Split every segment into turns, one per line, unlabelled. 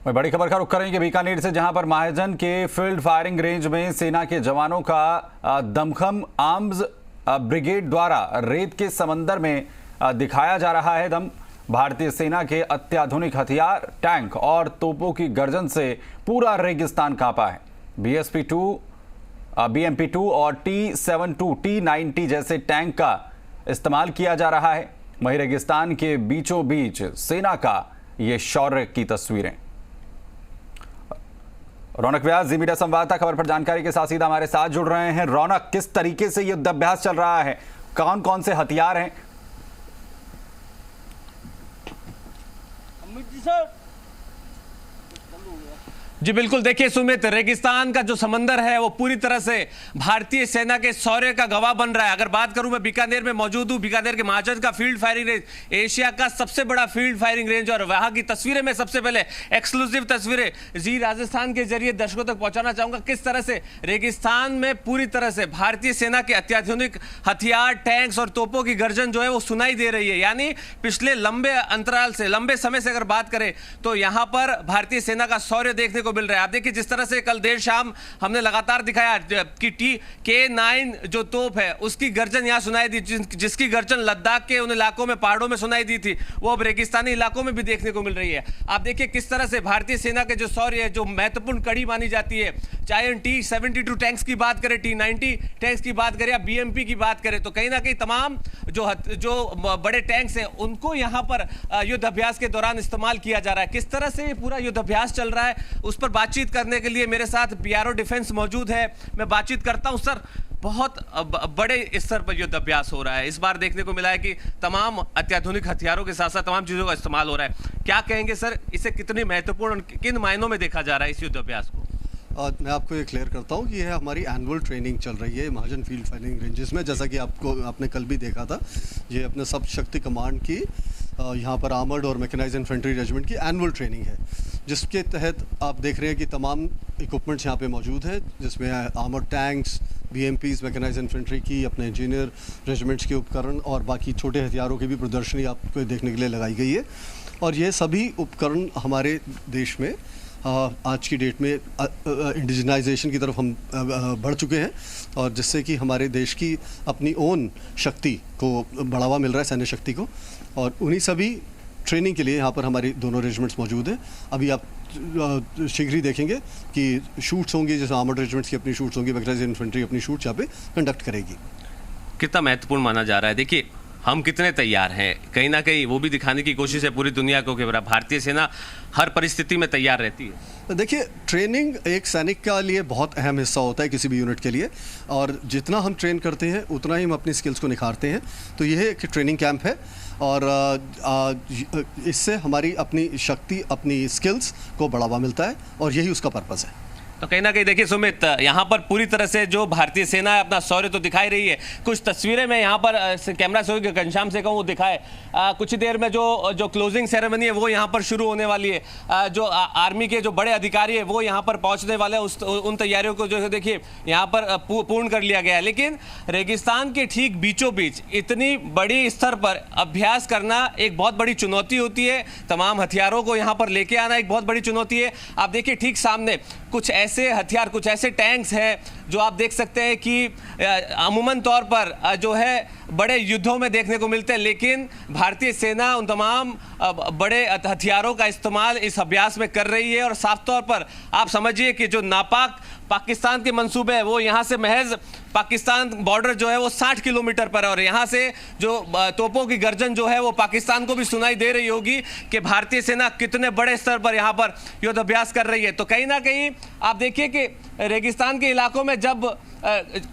वही बड़ी खबर का रुख करेंगे बीकानेर से, जहां पर महाजन के फील्ड फायरिंग रेंज में सेना के जवानों का दमखम आर्म्स ब्रिगेड द्वारा रेत के समंदर में दिखाया जा रहा है दम। भारतीय सेना के अत्याधुनिक हथियार, टैंक और तोपों की गर्जन से पूरा रेगिस्तान कांपा है। BMP-2 और T-72, T-90 जैसे टैंक का इस्तेमाल किया जा रहा है। वहीं रेगिस्तान के बीचों बीच सेना का ये शौर्य की तस्वीरें। रौनक व्यास, जी मीडिया संवाददाता, खबर पर जानकारी के साथ सीधा हमारे साथ जुड़ रहे हैं। रौनक, किस तरीके से युद्ध अभ्यास चल रहा है, कौन कौन से हथियार हैं?
जी बिल्कुल, देखिए सुमित, रेगिस्तान का जो समंदर है वो पूरी तरह से भारतीय सेना के शौर्य का गवाह बन रहा है। अगर बात करूं, मैं बीकानेर में मौजूद हूं। बीकानेर के महाजन का फील्ड फायरिंग रेंज एशिया का सबसे बड़ा फील्ड फायरिंग रेंज, और वहां की तस्वीरें मैं सबसे पहले एक्सक्लूसिव तस्वीरें जी राजस्थान के जरिए दर्शकों तक पहुंचाना चाहूंगा। किस तरह से रेगिस्तान में पूरी तरह से भारतीय सेना के अत्याधुनिक हथियार, टैंक्स और तोपों की गर्जन जो है वो सुनाई दे रही है। यानी पिछले लंबे अंतराल से, लंबे समय से अगर बात करें तो यहां पर भारतीय सेना का शौर्य देखने को मिल रहा है। आप देखिए जिस तरह से कल देर शाम हमने लगातार दिखाया कि K9 जो तोप है उसकी गर्जन यहां सुनाई दी, जिसकी गर्जन लद्दाख के उन इलाकों में, पहाड़ों में सुनाई दी थी, वो अब रेगिस्तानी इलाकों में भी देखने को मिल रही है। आप देखिए किस तरह से भारतीय सेना के जो शौर्य है, जो महत्वपूर्ण कड़ी मानी जाती है, चाहे T-72 टैंक्स की बात करें, T-90 टैंक्स की बात करें या BMP की बात करें, तो कहीं ना कहीं तमाम जो बड़े टैंक्स हैं उनको यहां पर युद्ध अभ्यास के दौरान इस्तेमाल किया जा रहा है। किस तरह से पूरा युद्ध अभ्यास चल रहा है उस पर बातचीत करने के लिए मेरे साथ BRO डिफेंस मौजूद है। मैं बातचीत करता हूं। सर, बहुत बड़े स्तर पर युद्ध अभ्यास हो रहा है। इस बार देखने को मिला है कि तमाम अत्याधुनिक हथियारों के साथ साथ तमाम चीजों का इस्तेमाल हो रहा है। क्या कहेंगे सर, इसे कितनी महत्वपूर्ण, किन मायनों में देखा जा रहा है इस युद्ध अभ्यास को?
मैं आपको ये क्लियर करता हूँ कि यह हमारी एनुअल ट्रेनिंग चल रही है महाजन फील्ड फायरिंग रेंजेस में। जैसा कि आपने कल भी देखा था, ये अपने सब शक्ति कमांड की यहाँ पर आर्मर्ड और मैकेनाइज्ड इन्फेंट्री रेजिमेंट की एनुअल ट्रेनिंग है, जिसके तहत आप देख रहे हैं कि तमाम इक्विपमेंट्स यहाँ पे मौजूद है, जिसमें armoured tanks, BMPs, mechanised infantry की, अपने इंजीनियर रेजिमेंट्स के उपकरण और बाकी छोटे हथियारों की भी प्रदर्शनी आपको देखने के लिए लगाई गई है। और ये सभी उपकरण हमारे देश में आज की डेट में इंडिजिनाइजेशन की तरफ हम बढ़ चुके हैं, और जिससे कि हमारे देश की अपनी ओन शक्ति को बढ़ावा मिल रहा है, सैन्य शक्ति को। और उन्हीं सभी ट्रेनिंग के लिए यहाँ पर हमारी दोनों रेजिमेंट्स मौजूद हैं। अभी आप शीघ्र ही देखेंगे कि शूट्स होंगी, जैसे आर्मर्ड रेजिमेंट्स की अपनी शूट्स होंगी, मैकेनाइज्ड इन्फेंट्री अपनी शूट्स यहाँ पे कंडक्ट करेगी।
कितना महत्वपूर्ण माना जा रहा है, देखिए हम कितने तैयार हैं, कहीं ना कहीं वो भी दिखाने की कोशिश है पूरी दुनिया को कि भारतीय सेना हर परिस्थिति में तैयार रहती है।
देखिए, ट्रेनिंग एक सैनिक के लिए बहुत अहम हिस्सा होता है किसी भी यूनिट के लिए, और जितना हम ट्रेन करते हैं उतना ही हम अपनी स्किल्स को निखारते हैं। तो यह एक ट्रेनिंग कैंप है, और इससे हमारी अपनी शक्ति, अपनी स्किल्स को बढ़ावा मिलता है, और यही उसका पर्पस है।
तो कहीं ना कहीं देखिए सुमित, यहाँ पर पूरी तरह से जो भारतीय सेना है अपना शौर्य तो दिखाई रही है। कुछ तस्वीरें मैं यहाँ पर कैमरा से घनश्याम से कहूँ वो दिखाए। कुछ ही देर में जो क्लोजिंग सेरेमनी है वो यहाँ पर शुरू होने वाली है। जो आर्मी के जो बड़े अधिकारी है वो यहाँ पर पहुँचने वाले हैं। उन तैयारियों को जो है देखिए यहाँ पर पूर्ण कर लिया गया है। लेकिन रेगिस्तान के ठीक बीचों बीच इतनी बड़ी स्तर पर अभ्यास करना एक बहुत बड़ी चुनौती होती है। तमाम हथियारों को यहाँ पर लेके आना एक बहुत बड़ी चुनौती है। आप देखिए ठीक सामने कुछ ऐसे हथियार, कुछ ऐसे टैंक्स हैं जो आप देख सकते हैं कि अमूमन तौर पर जो है बड़े युद्धों में देखने को मिलते हैं, लेकिन भारतीय सेना उन तमाम बड़े हथियारों का इस्तेमाल इस अभ्यास में कर रही है। और साफ तौर पर आप समझिए कि जो नापाक पाकिस्तान के मंसूबे हैं वो यहाँ से महज पाकिस्तान बॉर्डर जो है वो 60 किलोमीटर पर है, और यहाँ से जो तोपों की गर्जन जो है वो पाकिस्तान को भी सुनाई दे रही होगी कि भारतीय सेना कितने बड़े स्तर पर यहाँ पर युद्ध अभ्यास कर रही है। तो कहीं ना कहीं आप देखिए कि रेगिस्तान के इलाकों में जब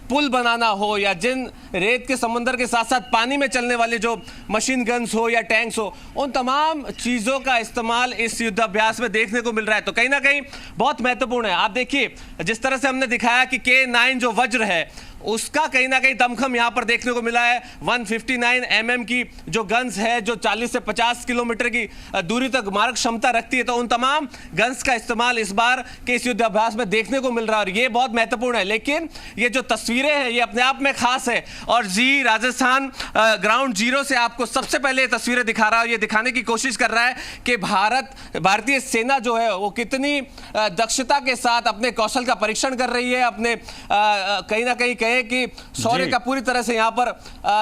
पुल बनाना हो या जिन रेत के समंदर के साथ साथ पानी में चलने वाले जो मशीन गन्स हो या टैंक्स हो, उन तमाम चीज़ों का इस्तेमाल इस युद्ध अभ्यास में देखने को मिल रहा है। तो कहीं ना कहीं बहुत महत्वपूर्ण है। आप देखिए जिस तरह से हमने दिखाया कि K9 जो वज्र है उसका कहीं ना कहीं दमखम यहां पर देखने को मिला है। 159 mm की जो गन्स है, जो 40 से 50 किलोमीटर की दूरी तक मारक क्षमता रखती है, तो उन तमाम गन्स का इस्तेमाल इस बार के इस युद्धाभ्यास में देखने को मिल रहा है और ये बहुत महत्वपूर्ण है। लेकिन ये जो तस्वीरें हैं ये अपने आप में खास है और जी राजस्थान ग्राउंड जीरो से आपको सबसे पहले ये तस्वीरें दिखा रहा है। ये दिखाने की कोशिश कर रहा है कि भारतीय सेना जो है वो कितनी दक्षता के साथ अपने कौशल का परीक्षण कर रही है, अपने कहीं ना कहीं कहे कि शौर्य का पूरी तरह से यहां पर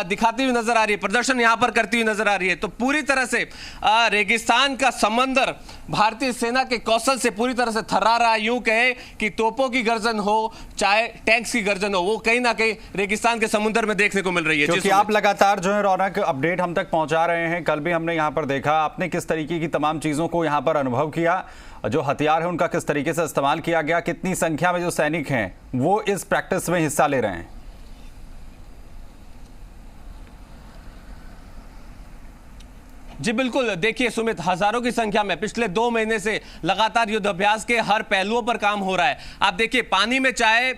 दिखाती हुई नजर आ रही है, प्रदर्शन यहां पर करती हुई नजर आ रही है। तो पूरी तरह से रेगिस्तान का समंदर भारतीय सेना के कौशल से पूरी तरह से थर्रा रहा है। यूं कहे कि तोपों की गर्जन हो चाहे टैंक्स की गर्जन हो, वो कहीं ना कहीं रेगिस्तान के समुद्र में देखने को मिल रही है।
क्योंकि आप लगातार जो है रौनक अपडेट हम तक पहुंचा रहे हैं। कल भी हमने यहां पर देखा आपने किस तरीके की तमाम चीजों को यहां पर अनुभव किया, जो हथियार है उनका किस तरीके से इस्तेमाल किया गया, कितनी संख्या में जो सैनिक हैं वो इस प्रैक्टिस में हिस्सा ले रहे हैं।
जी बिल्कुल, देखिए सुमित, हजारों की संख्या में पिछले 2 महीने से लगातार युद्ध अभ्यास के हर पहलुओं पर काम हो रहा है। आप देखिए पानी में चाहे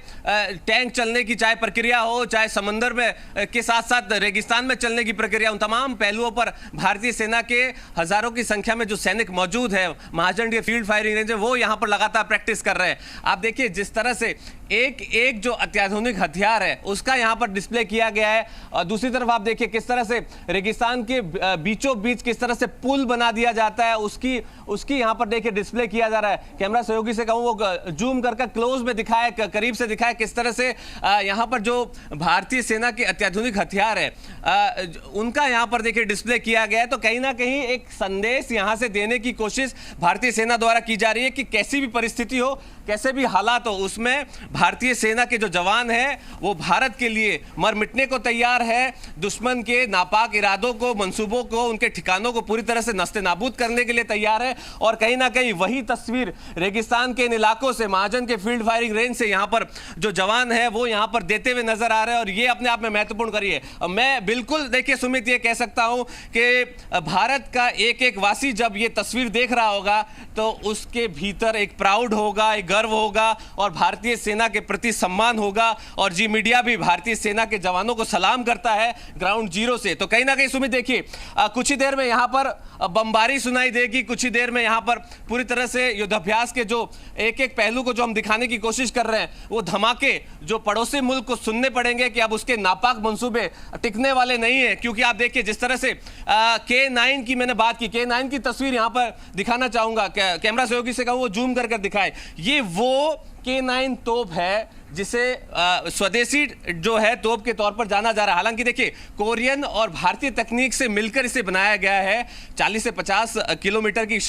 टैंक चलने की चाहे प्रक्रिया हो, चाहे समंदर में के साथ साथ रेगिस्तान में चलने की प्रक्रिया, उन तमाम पहलुओं पर भारतीय सेना के हजारों की संख्या में जो सैनिक मौजूद है, महाजन के फील्ड फायरिंग रेंज है, वो यहाँ पर लगातार प्रैक्टिस कर रहे हैं। आप देखिए जिस तरह से एक एक जो अत्याधुनिक हथियार है उसका यहाँ पर डिस्प्ले किया गया है और दूसरी तरफ आप देखिए किस तरह से रेगिस्तान के बीचों बीच किस तरह से पुल बना दिया जाता है, उसकी यहाँ पर देखिए डिस्प्ले किया जा रहा है। कैमरा सहयोगी से कहूँ वो जूम करके क्लोज में दिखाए, करीब से दिखाए किस तरह से यहाँ पर जो भारतीय सेना के अत्याधुनिक हथियार है उनका यहाँ पर देखिए डिस्प्ले किया गया है। तो कहीं ना कहीं एक संदेश यहाँ से देने की कोशिश भारतीय सेना द्वारा की जा रही है कि कैसी भी परिस्थिति हो, कैसे भी हालात हो, उसमें भारतीय सेना के जो जवान हैं वो भारत के लिए मर मिटने को तैयार है। दुश्मन के नापाक इरादों को, मंसूबों को, उनके ठिकानों को पूरी तरह से नस्ते नाबूद करने के लिए तैयार है। और कहीं ना कहीं वही तस्वीर रेगिस्तान के इन इलाकों से, महाजन के फील्ड फायरिंग रेंज से यहाँ पर जो जवान है वो यहाँ पर देते हुए नजर आ रहे हैं और ये अपने आप में महत्वपूर्ण करिए। मैं बिल्कुल देखिए सुमित ये कह सकता हूं कि भारत का एक एक वासी जब ये तस्वीर देख रहा होगा तो उसके भीतर एक प्राउड होगा, एक गर्व होगा और भारतीय सेना के प्रति सम्मान होगा। और जी मीडिया भी भारतीय सेना के जवानों को सलाम करता है ग्राउंड जीरो से। तो कहीं ना कहीं सुमित देखिए कुछ ही देर में यहां पर बमबारी सुनाई देगी, कुछ ही देर में यहां पर पूरी तरह से युद्धाभ्यास के जो एक एक पहलू को जो हम दिखाने की कोशिश कर रहे हैं वो धमाके जो पड़ोसी मुल्क को सुनने पड़ेंगे कि अब उसके नापाक मंसूबे टिकने वाले नहीं है। क्योंकि आप देखिए जिस तरह से K9 की मैंने बात की, K9 की तस्वीर यहां पर दिखाना चाहूंगा, कैमरा सहयोगी से कहूं वो जूम कर दिखाए। ये वो K9 तोप है जिसे स्वदेशी जो है तोप के तौर पर जाना जा रहा है। हालांकि देखिए कोरियन और भारतीय तकनीक से मिलकर इसे बनाया गया है। 40 से 50 किलोमीटर की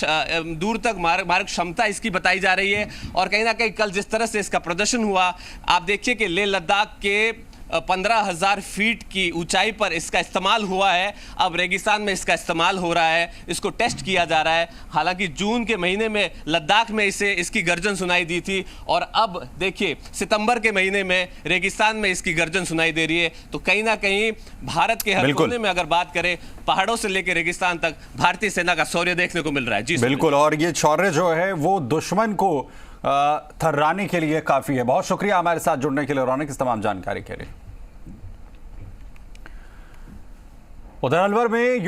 दूर तक मारक क्षमता इसकी बताई जा रही है। और कहीं ना कहीं कल जिस तरह से इसका प्रदर्शन हुआ, आप देखिए कि लेह लद्दाख के 15,000 फीट की ऊंचाई पर इसका इस्तेमाल हुआ है। अब रेगिस्तान में इसका इस्तेमाल हो रहा है, इसको टेस्ट किया जा रहा है। हालांकि जून के महीने में लद्दाख में इसकी गर्जन सुनाई दी थी और अब देखिए सितंबर के महीने में रेगिस्तान में इसकी गर्जन सुनाई दे रही है। तो कहीं ना कहीं भारत के हर कोने में अगर बात करें, पहाड़ों से लेकर रेगिस्तान तक भारतीय सेना का शौर्य देखने को मिल रहा है। जी
बिल्कुल, और ये शौर्य जो है वो दुश्मन को थर्राने के लिए काफी है। बहुत शुक्रिया हमारे साथ जुड़ने के लिए रौनक, इस तमाम जानकारी के लिए। उधर अलवर में